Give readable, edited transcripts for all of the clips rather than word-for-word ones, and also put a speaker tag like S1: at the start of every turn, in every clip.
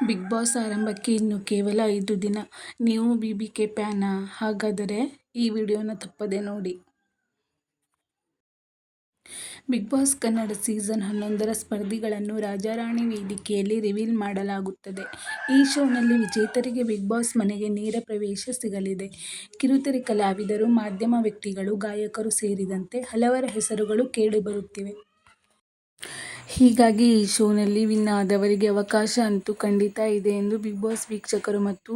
S1: Big boss ಆರಂಭಕ್ಕೆ ಇನ್ನು ಕೇವಲ 5 ದಿನ. ನೀವು ಬಿಬಿಕೆ ಫ್ಯಾನಾ? ಹಾಗಾದರೆ ಈ ವಿಡಿಯೋನ ತಪ್ಪದೆ ನೋಡಿ. Big boss Kannada season 11ರ ಸ್ಪರ್ಧಿಗಳನ್ನು Rajarani ವೇದಿಕೆಯಲ್ಲಿ ರಿವೀಲ್ ಮಾಡಲಾಗುತ್ತದೆ. ಈ ಶೋನಲ್ಲಿ ವಿಜೇತರಿಗೆ ಬಿಗ್ ಬಾಸ್ ಮನೆಗೆ ನೇರ ಪ್ರವೇಶ ಸಿಗಲಿದೆ. ಕಿರುತೆರೆ ಕಲಾವಿದರು, ಮಾಧ್ಯಮ ವ್ಯಕ್ತಿಗಳು, ಗಾಯಕರು ಸೇರಿದಂತೆ ಹಲವರ ಹೆಸರುಗಳು ಕೇಳಿಬರುತ್ತಿವೆ. ಹೀಗಾಗಿ ಈ ಶೋನಲ್ಲಿ ವಿನ್ ಆದವರಿಗೆ ಅವಕಾಶ ಅಂತೂ ಖಂಡಿತ ಇದೆ ಎಂದು ಬಿಗ್ ಬಾಸ್ ವೀಕ್ಷಕರು ಮತ್ತು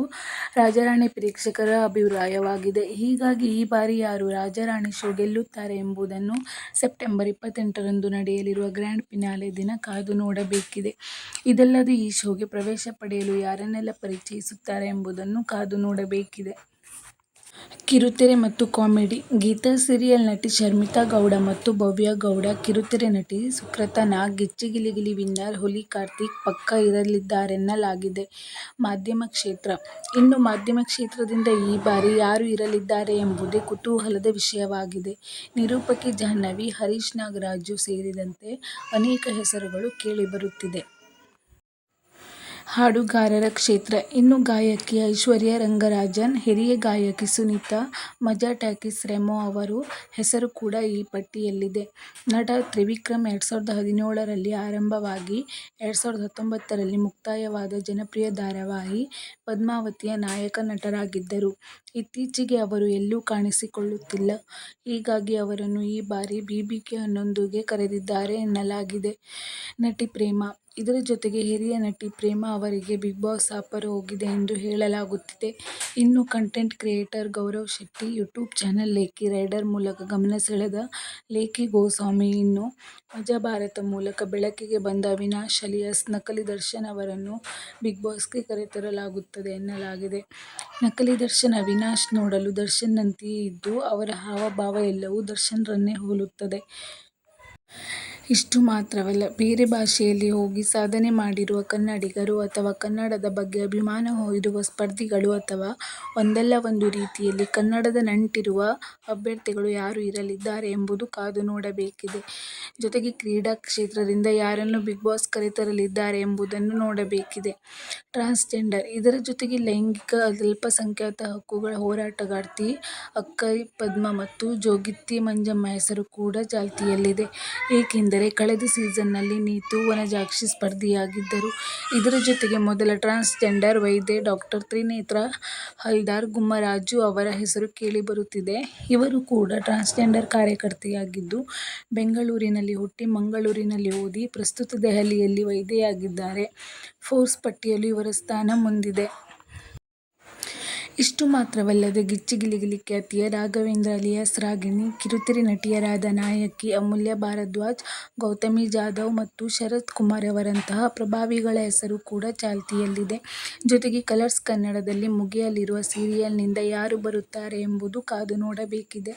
S1: ರಾಜಾರಾಣಿ ಪ್ರೇಕ್ಷಕರ ಅಭಿಪ್ರಾಯವಾಗಿದೆ. ಹೀಗಾಗಿ ಈ ಬಾರಿ ಯಾರು ರಾಜಾರಾಣಿ ಶೋ ಗೆಲ್ಲುತ್ತಾರೆ ಎಂಬುದನ್ನು ಸೆಪ್ಟೆಂಬರ್ 28ರಂದು ನಡೆಯಲಿರುವ ಗ್ರ್ಯಾಂಡ್ ಫಿನಾಲೆ ದಿನ ಕಾದು ನೋಡಬೇಕಿದೆ. ಇದಲ್ಲದೆ ಈ ಶೋಗೆ ಪ್ರವೇಶ ಪಡೆಯಲು ಯಾರನ್ನೆಲ್ಲ ಪರಿಚಯಿಸುತ್ತಾರೆ ಎಂಬುದನ್ನು ಕಾದು ನೋಡಬೇಕಿದೆ. ಕಿರುತೆರೆ ಮತ್ತು ಕಾಮಿಡಿ. ಗೀತಾ ಸೀರಿಯಲ್ ನಟಿ ಶರ್ಮಿತಾ ಗೌಡ ಮತ್ತು ಭವ್ಯ ಗೌಡ, ಕಿರುತೆರೆ ನಟಿ ಸುಕೃತ ನಾಗ್, ಗಿಚ್ಚಿ ಗಿಲಿ ಗಿಲಿ ವಿನ್ನರ್ ಹುಲಿ ಕಾರ್ತಿಕ್ ಪಕ್ಕಾ ಇರಲಿದ್ದಾರೆನ್ನಲಾಗಿದೆ. ಮಾಧ್ಯಮ ಕ್ಷೇತ್ರ. ಇನ್ನು ಮಾಧ್ಯಮ ಕ್ಷೇತ್ರದಿಂದ ಈ ಬಾರಿ ಯಾರು ಇರಲಿದ್ದಾರೆ ಎಂಬುದೇ ಕುತೂಹಲದ ವಿಷಯವಾಗಿದೆ. ನಿರೂಪಕಿ ಜಾಹ್ನವಿ, ಹರೀಶ್ ನಾಗರಾಜು ಸೇರಿದಂತೆ ಅನೇಕ ಹೆಸರುಗಳು ಕೇಳಿಬರುತ್ತಿದೆ. ಹಾಡುಗಾರರ ಕ್ಷೇತ್ರ. ಇನ್ನು ಗಾಯಕಿ ಐಶ್ವರ್ಯ ರಂಗರಾಜನ್, ಹಿರಿಯ ಗಾಯಕಿ ಸುನೀತಾ, ಮಜಾ ಟಾಕೀಸ್ ರೆಮೋ ಅವರ ಹೆಸರು ಕೂಡ ಈ ಪಟ್ಟಿಯಲ್ಲಿದೆ. ನಟ ತ್ರಿವಿಕ್ರಮ್ 2017ರಲ್ಲಿ ಆರಂಭವಾಗಿ 2019ರಲ್ಲಿ ಮುಕ್ತಾಯವಾದ ಜನಪ್ರಿಯ ಧಾರಾವಾಹಿ ಪದ್ಮಾವತಿಯ ನಾಯಕ ನಟರಾಗಿದ್ದರು. ಇತ್ತೀಚೆಗೆ ಅವರು ಎಲ್ಲೂ ಕಾಣಿಸಿಕೊಳ್ಳುತ್ತಿಲ್ಲ. ಹೀಗಾಗಿ ಅವರನ್ನು ಈ ಬಾರಿ ಬಿಬಿಕೆ 11ಗೆ ಕರೆದಿದ್ದಾರೆ ಎನ್ನಲಾಗಿದೆ. ನಟಿ ಪ್ರೇಮಾ. ಇದರ ಜೊತೆಗೆ ಹಿರಿಯ ನಟಿ ಪ್ರೇಮಾ ಅವರಿಗೆ ಬಿಗ್ ಬಾಸ್ ಆಫರ್ ಹೋಗಿದೆ ಎಂದು ಹೇಳಲಾಗುತ್ತಿದೆ. ಇನ್ನು content creator Gaurav Shetty YouTube channel ಲೇಖಿ ರೈಡರ್ ಮೂಲಕ ಗಮನ ಸೆಳೆದ ಲೇಖಿ ಗೋಸ್ವಾಮಿ, ಇನ್ನು ಮಜಾ ಭಾರತ ಮೂಲಕ ಬೆಳಕಿಗೆ ಬಂದ ಅವಿನಾಶ್ ಅಲಿಯಾಸ್ ನಕಲಿ ದರ್ಶನ್ ಅವರನ್ನು ಬಿಗ್ ಬಾಸ್ಗೆ ಕರೆತರಲಾಗುತ್ತದೆ ಎನ್ನಲಾಗಿದೆ. ನಕಲಿ ದರ್ಶನ್ ಅವಿನಾಶ್ ನೋಡಲು ದರ್ಶನ್ನಂತೆಯೇ ಇದ್ದು, ಅವರ ಹಾವಭಾವ ಎಲ್ಲವೂ ದರ್ಶನ್ರನ್ನೇ ಹೋಲುತ್ತದೆ. ಇಷ್ಟು ಮಾತ್ರವಲ್ಲ, ಬೇರೆ ಭಾಷೆಯಲ್ಲಿ ಹೋಗಿ ಸಾಧನೆ ಮಾಡಿರುವ ಕನ್ನಡಿಗರು ಅಥವಾ ಕನ್ನಡದ ಬಗ್ಗೆ ಅಭಿಮಾನ ಇರುವ ಸ್ಪರ್ಧಿಗಳು ಅಥವಾ ಒಂದಲ್ಲ ಒಂದು ರೀತಿಯಲ್ಲಿ ಕನ್ನಡದ ನಂಟಿರುವ ಅಭ್ಯರ್ಥಿಗಳು ಯಾರು ಇರಲಿದ್ದಾರೆ ಎಂಬುದು ಕಾದು ನೋಡಬೇಕಿದೆ. ಜೊತೆಗೆ ಕ್ರೀಡಾ ಕ್ಷೇತ್ರದಿಂದ ಯಾರನ್ನು ಬಿಗ್ ಬಾಸ್ ಕರೆತರಲಿದ್ದಾರೆ ಎಂಬುದನ್ನು ನೋಡಬೇಕಿದೆ. ಟ್ರಾನ್ಸ್ಜೆಂಡರ್. ಇದರ ಜೊತೆಗೆ ಲೈಂಗಿಕ ಅಲ್ಪಸಂಖ್ಯಾತ ಹಕ್ಕುಗಳ ಹೋರಾಟಗಾರ್ತಿ ಅಕ್ಕೈ ಪದ್ಮ ಮತ್ತು ಜೋಗಿತಿ ಮಂಜಮ್ಮ ಹೆಸರು ಕೂಡ ಚಾಲ್ತಿಯಲ್ಲಿದೆ. ಏಕೆಂದರೆ ಕಳೆದ ಸೀಸನ್ನಲ್ಲಿ ನೀತು ವನಜಾಕ್ಷಿ ಸ್ಪರ್ಧಿಯಾಗಿದ್ದರು. ಇದರ ಜೊತೆಗೆ ಮೊದಲ ಟ್ರಾನ್ಸ್ಜೆಂಡರ್ ವೈದ್ಯೆ ಡಾ. ತ್ರಿನೇತ್ರ ಹಲ್ದಾರ್ ಗುಮ್ಮರಾಜು ಅವರ ಹೆಸರು ಕೇಳಿಬರುತ್ತಿದೆ. ಇವರು ಕೂಡ ಟ್ರಾನ್ಸ್ಜೆಂಡರ್ ಕಾರ್ಯಕರ್ತೆಯಾಗಿದ್ದು, ಬೆಂಗಳೂರಿನಲ್ಲಿ ಹುಟ್ಟಿ ಮಂಗಳೂರಿನಲ್ಲಿ ಓದಿ ಪ್ರಸ್ತುತ ದೆಹಲಿಯಲ್ಲಿ ವೈದ್ಯೆಯಾಗಿದ್ದಾರೆ. ಫೋರ್ಬ್ಸ್ ಪಟ್ಟಿಯಲ್ಲೂ ಇವರ ಸ್ಥಾನ ಮುಂದಿದೆ. ಇಷ್ಟು ಮಾತ್ರವಲ್ಲದೆ ಗಿಚ್ಚಿ ಗಿಲಿ ಗಿಲಿ ಖ್ಯಾತಿಯ ರಾಘವೇಂದ್ರ ಅಲಿಯಾಸ್ ರಾಗಿಣಿ, ಕಿರುತೆರೆ ನಟಿಯರಾದ ನಾಯಕಿ ಅಮೂಲ್ಯ ಭಾರದ್ವಾಜ್, ಗೌತಮಿ ಜಾಧವ್ ಮತ್ತು ಶರತ್ ಕುಮಾರ್ ಅವರಂತಹ ಪ್ರಭಾವಿಗಳ ಹೆಸರು ಕೂಡ ಚಾಲ್ತಿಯಲ್ಲಿದೆ. ಜೊತೆಗೆ ಕಲರ್ಸ್ ಕನ್ನಡದಲ್ಲಿ ಮುಗಿಯಲಿರುವ ಸೀರಿಯಲ್ನಿಂದ ಯಾರು ಬರುತ್ತಾರೆ ಎಂಬುದು ಕಾದು ನೋಡಬೇಕಿದೆ.